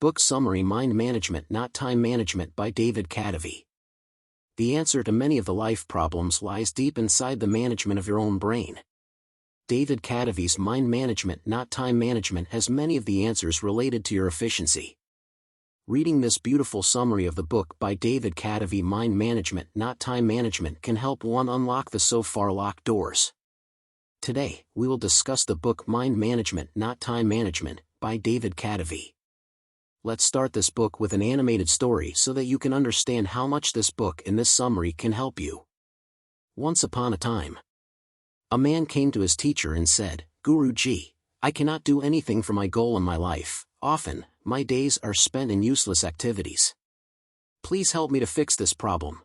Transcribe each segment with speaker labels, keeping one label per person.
Speaker 1: Book Summary: Mind Management Not Time Management by David Kadavy. The answer to many of the life problems lies deep inside the management of your own brain. David Kadavy's Mind Management Not Time Management has many of the answers related to your efficiency. Reading this beautiful summary of the book by David Kadavy, Mind Management Not Time Management, can help one unlock the so far locked doors. Today, we will discuss the book Mind Management Not Time Management by David Kadavy. Let's start this book with an animated story so that you can understand how much this book and this summary can help you. Once upon a time, a man came to his teacher and said, "Guruji, I cannot do anything for my goal in my life. Often, my days are spent in useless activities. Please help me to fix this problem."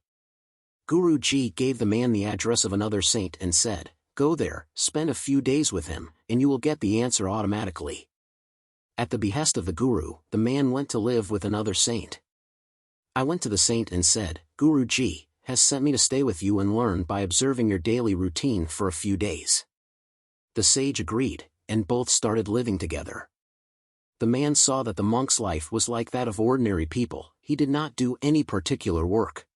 Speaker 1: Guruji gave the man the address of another saint and said, "Go there, spend a few days with him, and you will get the answer automatically." At the behest of the guru, the man went to live with another saint. "I went to the saint and said, 'Guruji has sent me to stay with you and learn by observing your daily routine for a few days.'" The sage agreed, and both started living together. The man saw that the monk's life was like that of ordinary people. He did not do any particular work.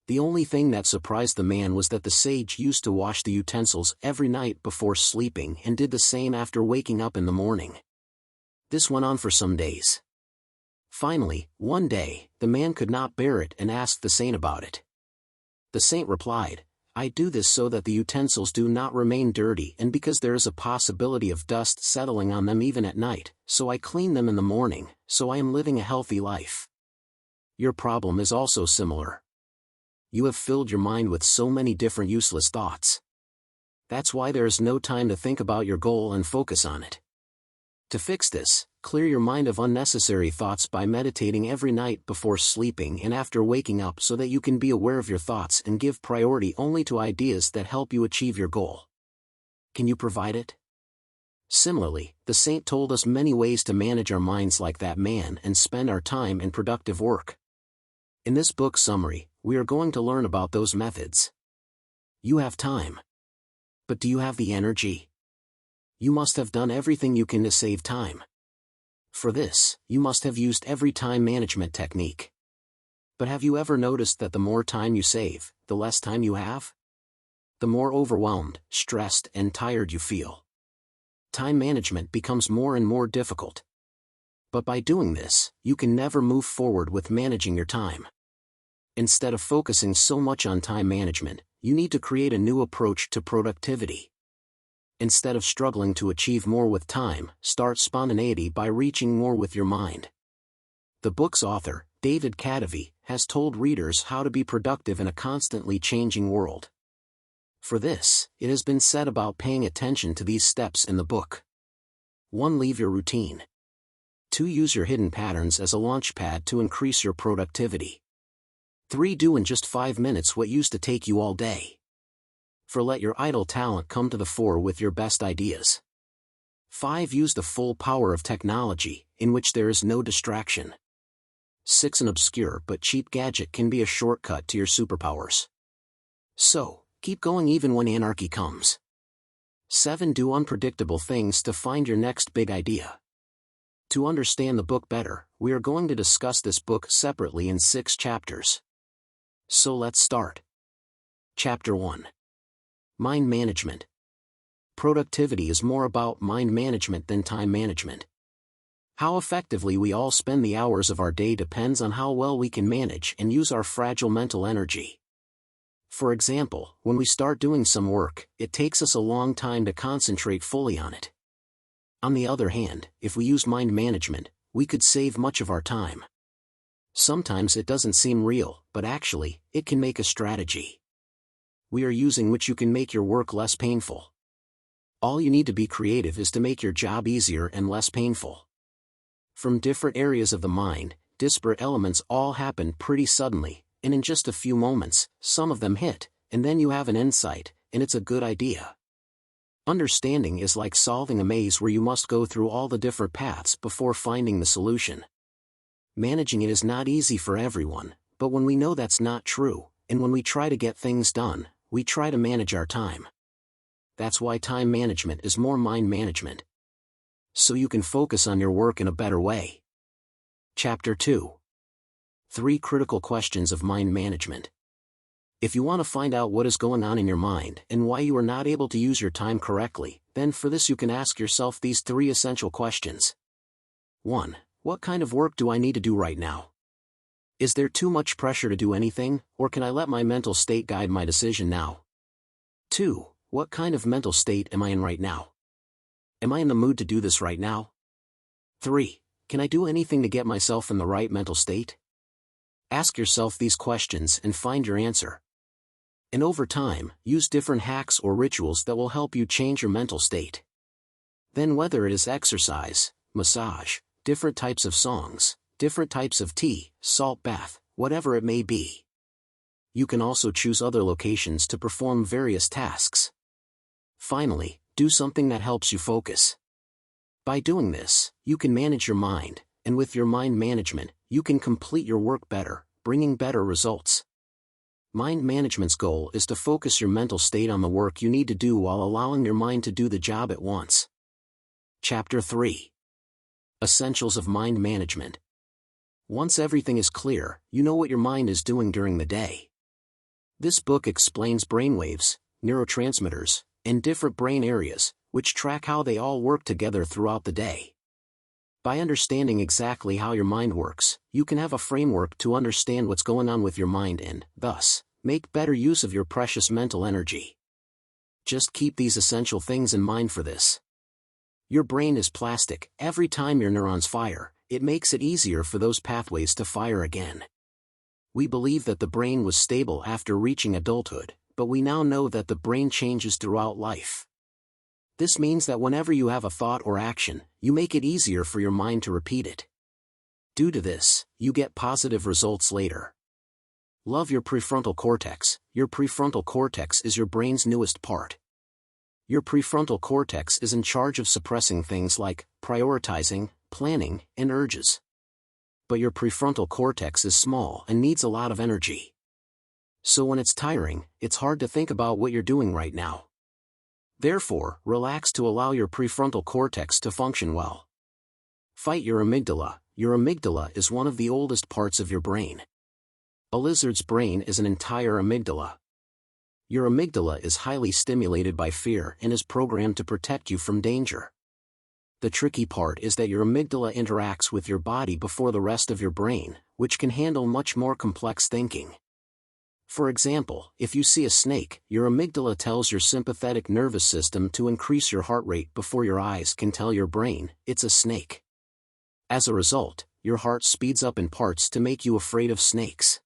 Speaker 1: The only thing that surprised the man was that the sage used to wash the utensils every night before sleeping and did the same after waking up in the morning. This went on for some days. Finally, one day, the man could not bear it and asked the saint about it. The saint replied, "I do this so that the utensils do not remain dirty, and because there is a possibility of dust settling on them even at night, so I clean them in the morning, so I am living a healthy life." Your problem is also similar. You have filled your mind with so many different useless thoughts. That's why there is no time to think about your goal and focus on it. To fix this, clear your mind of unnecessary thoughts by meditating every night before sleeping and after waking up so that you can be aware of your thoughts and give priority only to ideas that help you achieve your goal. Can you provide it? Similarly, the saint told us many ways to manage our minds like that man and spend our time in productive work. In this book summary, we are going to learn about those methods. You have time. But do you have the energy? You must have done everything you can to save time. For this, you must have used every time management technique. But have you ever noticed that the more time you save, the less time you have? The more overwhelmed, stressed, and tired you feel. Time management becomes more and more difficult. But by doing this, you can never move forward with managing your time. Instead of focusing so much on time management, you need to create a new approach to productivity. Instead of struggling to achieve more with time, start spontaneity by reaching more with your mind. The book's author, David Kadavy, has told readers how to be productive in a constantly changing world. For this, it has been said about paying attention to these steps in the book. 1. Leave your routine. 2. Use your hidden patterns as a launch pad to increase your productivity. 3. Do in just 5 minutes what used to take you all day. 4. Let your idle talent come to the fore with your best ideas. 5. Use the full power of technology, in which there is no distraction. 6. An obscure but cheap gadget can be a shortcut to your superpowers. So, keep going even when anarchy comes. 7. Do unpredictable things to find your next big idea. To understand the book better, we are going to discuss this book separately in 6 chapters. So let's start. Chapter 1. Mind Management. Productivity is more about mind management than time management. How effectively we all spend the hours of our day depends on how well we can manage and use our fragile mental energy. For example, when we start doing some work, it takes us a long time to concentrate fully on it. On the other hand, if we use mind management, we could save much of our time. Sometimes it doesn't seem real, but actually, it can make a strategy we are using which you can make your work less painful. All you need to be creative is to make your job easier and less painful. From different areas of the mind, disparate elements all happen pretty suddenly, and in just a few moments, some of them hit, and then you have an insight, and it's a good idea. Understanding is like solving a maze where you must go through all the different paths before finding the solution. Managing it is not easy for everyone, but when we know that's not true, and when we try to get things done, we try to manage our time. That's why time management is more mind management. So you can focus on your work in a better way. Chapter 2. 3 Critical Questions of Mind Management. If you want to find out what is going on in your mind and why you are not able to use your time correctly, then for this you can ask yourself these 3 essential questions. 1. What kind of work do I need to do right now? Is there too much pressure to do anything, or can I let my mental state guide my decision now? 2. What kind of mental state am I in right now? Am I in the mood to do this right now? 3. Can I do anything to get myself in the right mental state? Ask yourself these questions and find your answer. And over time, use different hacks or rituals that will help you change your mental state. Then whether it is exercise, massage, different types of songs, different types of tea, salt bath, whatever it may be. You can also choose other locations to perform various tasks. Finally, do something that helps you focus. By doing this, you can manage your mind, and with your mind management, you can complete your work better, bringing better results. Mind management's goal is to focus your mental state on the work you need to do while allowing your mind to do the job at once. Chapter 3. Essentials of Mind Management. Once everything is clear, you know what your mind is doing during the day. This book explains brainwaves, neurotransmitters, and different brain areas, which track how they all work together throughout the day. By understanding exactly how your mind works, you can have a framework to understand what's going on with your mind and, thus, make better use of your precious mental energy. Just keep these essential things in mind for this. Your brain is plastic. Every time your neurons fire, it makes it easier for those pathways to fire again. We believe that the brain was stable after reaching adulthood, but we now know that the brain changes throughout life. This means that whenever you have a thought or action, you make it easier for your mind to repeat it. Due to this, you get positive results later. Love your prefrontal cortex. Your prefrontal cortex is your brain's newest part. Your prefrontal cortex is in charge of suppressing things like prioritizing, planning, and urges. But your prefrontal cortex is small and needs a lot of energy. So when it's tiring, it's hard to think about what you're doing right now. Therefore, relax to allow your prefrontal cortex to function well. Fight your amygdala. Your amygdala is one of the oldest parts of your brain. A lizard's brain is an entire amygdala. Your amygdala is highly stimulated by fear and is programmed to protect you from danger. The tricky part is that your amygdala interacts with your body before the rest of your brain, which can handle much more complex thinking. For example, if you see a snake, your amygdala tells your sympathetic nervous system to increase your heart rate before your eyes can tell your brain, it's a snake. As a result, your heart speeds up in parts to make you afraid of snakes.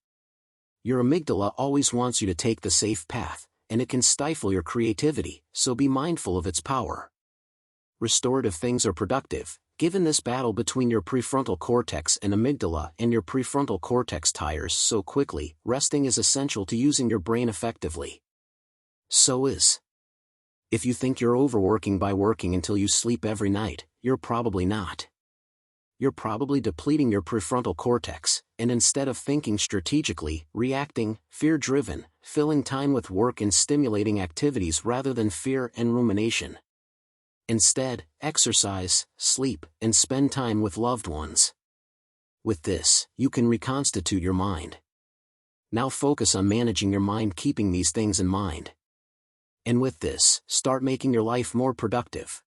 Speaker 1: Your amygdala always wants you to take the safe path, and it can stifle your creativity, so be mindful of its power. Restorative things are productive. Given this battle between your prefrontal cortex and amygdala and your prefrontal cortex tires so quickly, resting is essential to using your brain effectively. So is. If you think you're overworking by working until you sleep every night, you're probably not. You're probably depleting your prefrontal cortex, and instead of thinking strategically, reacting, fear-driven, filling time with work and stimulating activities rather than fear and rumination. Instead, exercise, sleep, and spend time with loved ones. With this, you can reconstitute your mind. Now focus on managing your mind, keeping these things in mind. And with this, start making your life more productive.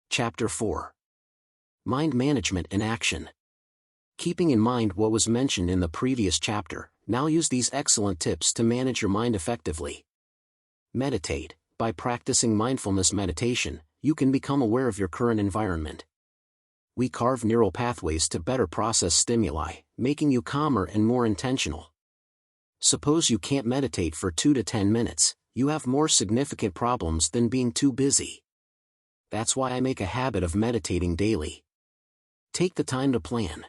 Speaker 1: Chapter 4. Mind Management in Action. Keeping in mind what was mentioned in the previous chapter, now use these excellent tips to manage your mind effectively. Meditate. By practicing mindfulness meditation, you can become aware of your current environment. We carve neural pathways to better process stimuli, making you calmer and more intentional. Suppose you can't meditate for 2 to 10 minutes, you have more significant problems than being too busy. That's why I make a habit of meditating daily. Take the time to plan.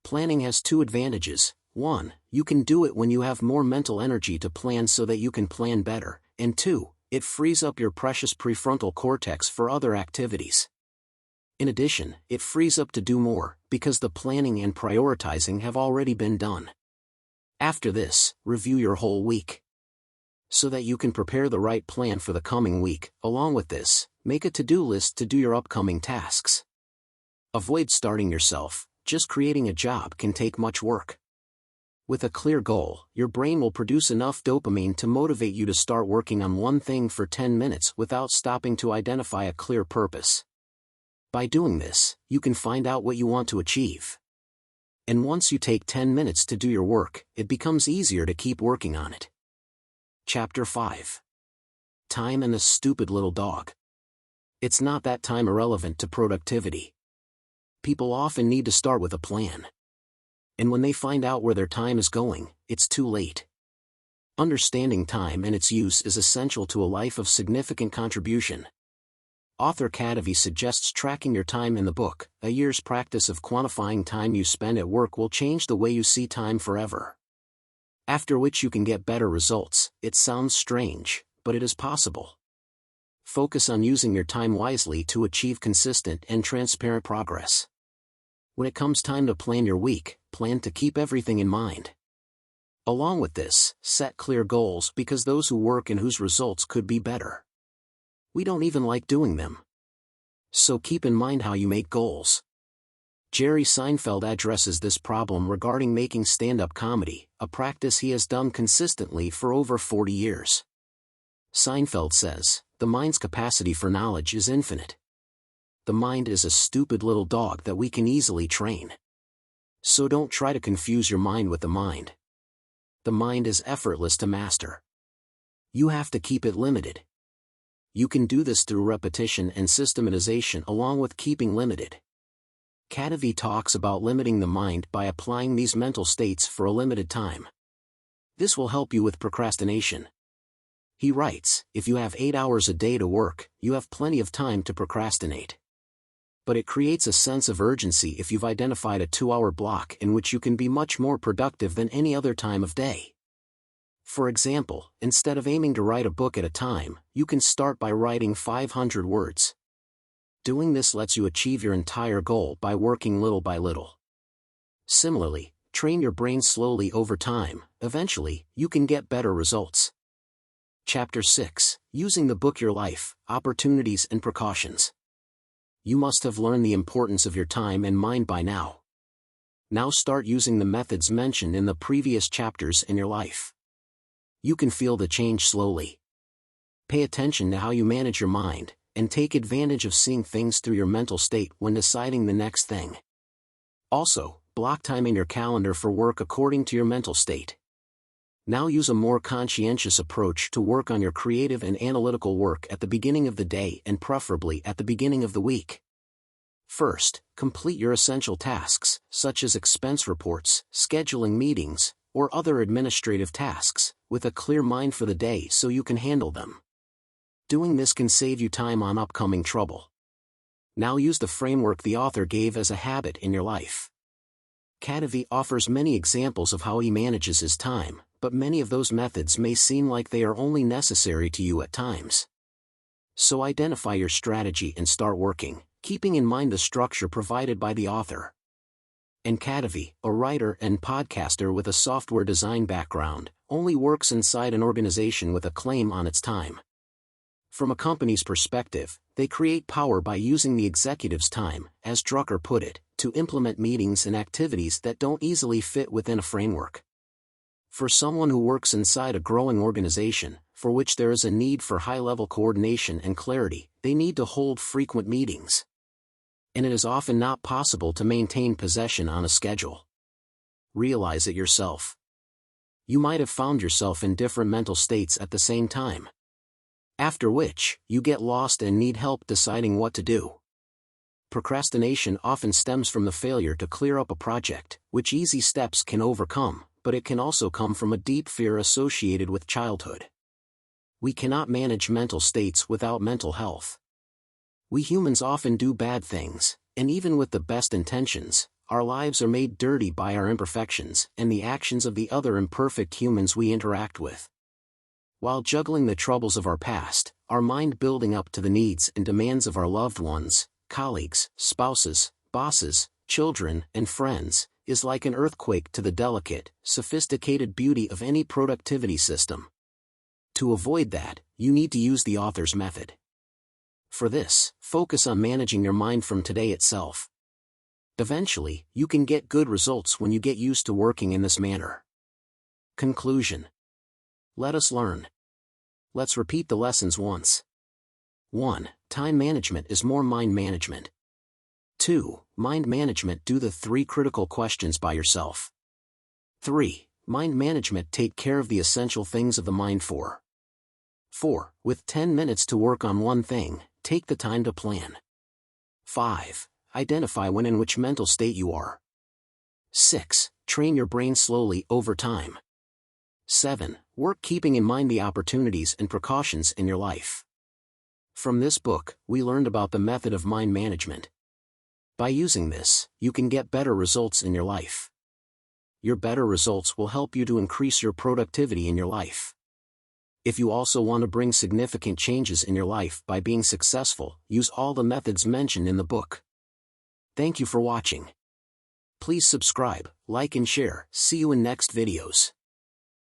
Speaker 1: Planning has 2 advantages. 1, you can do it when you have more mental energy to plan so that you can plan better, and 2, it frees up your precious prefrontal cortex for other activities. In addition, it frees up to do more, because the planning and prioritizing have already been done. After this, review your whole week. So that you can prepare the right plan for the coming week. Along with this, make a to-do list to do your upcoming tasks. Avoid starting yourself. Just creating a job can take much work. With a clear goal, your brain will produce enough dopamine to motivate you to start working on one thing for 10 minutes without stopping to identify a clear purpose. By doing this, you can find out what you want to achieve. And once you take 10 minutes to do your work, it becomes easier to keep working on it. Chapter 5. Time and a stupid little dog. It's not that time irrelevant to productivity. People often need to start with a plan. And when they find out where their time is going, it's too late. Understanding time and its use is essential to a life of significant contribution. Author Kadavy suggests tracking your time in the book. A year's practice of quantifying time you spend at work will change the way you see time forever. After which you can get better results. It sounds strange, but it is possible. Focus on using your time wisely to achieve consistent and transparent progress. When it comes time to plan your week, plan to keep everything in mind. Along with this, set clear goals because those who work and whose results could be better. We don't even like doing them. So keep in mind how you make goals. Jerry Seinfeld addresses this problem regarding making stand-up comedy, a practice he has done consistently for over 40 years. Seinfeld says, "The mind's capacity for knowledge is infinite. The mind is a stupid little dog that we can easily train. So don't try to confuse your mind with the mind. The mind is effortless to master. You have to keep it limited. You can do this through repetition and systematization along with keeping limited." Kadavy talks about limiting the mind by applying these mental states for a limited time. This will help you with procrastination. He writes, if you have 8 hours a day to work, you have plenty of time to procrastinate. But it creates a sense of urgency if you've identified a 2-hour block in which you can be much more productive than any other time of day. For example, instead of aiming to write a book at a time, you can start by writing 500 words. Doing this lets you achieve your entire goal by working little by little. Similarly, train your brain slowly over time. Eventually, you can get better results. Chapter 6. Using the book Your Life, Opportunities and Precautions. You must have learned the importance of your time and mind by now. Now start using the methods mentioned in the previous chapters in your life. You can feel the change slowly. Pay attention to how you manage your mind, and take advantage of seeing things through your mental state when deciding the next thing. Also, block time in your calendar for work according to your mental state. Now use a more conscientious approach to work on your creative and analytical work at the beginning of the day and preferably at the beginning of the week. First, complete your essential tasks, such as expense reports, scheduling meetings, or other administrative tasks, with a clear mind for the day so you can handle them. Doing this can save you time on upcoming trouble. Now use the framework the author gave as a habit in your life. Kadavy offers many examples of how he manages his time, but many of those methods may seem like they are only necessary to you at times. So identify your strategy and start working, keeping in mind the structure provided by the author. And Kadavy, a writer and podcaster with a software design background, only works inside an organization with a claim on its time. From a company's perspective, they create power by using the executive's time, as Drucker put it, to implement meetings and activities that don't easily fit within a framework. For someone who works inside a growing organization, for which there is a need for high-level coordination and clarity, they need to hold frequent meetings. And it is often not possible to maintain possession on a schedule. Realize it yourself. You might have found yourself in different mental states at the same time. After which, you get lost and need help deciding what to do. Procrastination often stems from the failure to clear up a project, which easy steps can overcome, but it can also come from a deep fear associated with childhood. We cannot manage mental states without mental health. We humans often do bad things, and even with the best intentions, our lives are made dirty by our imperfections and the actions of the other imperfect humans we interact with. While juggling the troubles of our past, our mind building up to the needs and demands of our loved ones, colleagues, spouses, bosses, children, and friends, is like an earthquake to the delicate, sophisticated beauty of any productivity system. To avoid that, you need to use the author's method. For this, focus on managing your mind from today itself. Eventually, you can get good results when you get used to working in this manner. Conclusion. Let us learn. Let's repeat the lessons once. 1. Time management is more mind management. 2. Mind management. Do the 3 critical questions by yourself. 3. Mind management. Take care of the essential things of the mind. 4. With 10 minutes to work on one thing, take the time to plan. 5. Identify when in which mental state you are. 6. Train your brain slowly over time. 7. Work keeping in mind the opportunities and precautions in your life. From this book, we learned about the method of mind management. By using this, you can get better results in your life. Your better results will help you to increase your productivity in your life. If you also want to bring significant changes in your life by being successful, use all the methods mentioned in the book. Thank you for watching. Please subscribe, like and share. See you in next videos.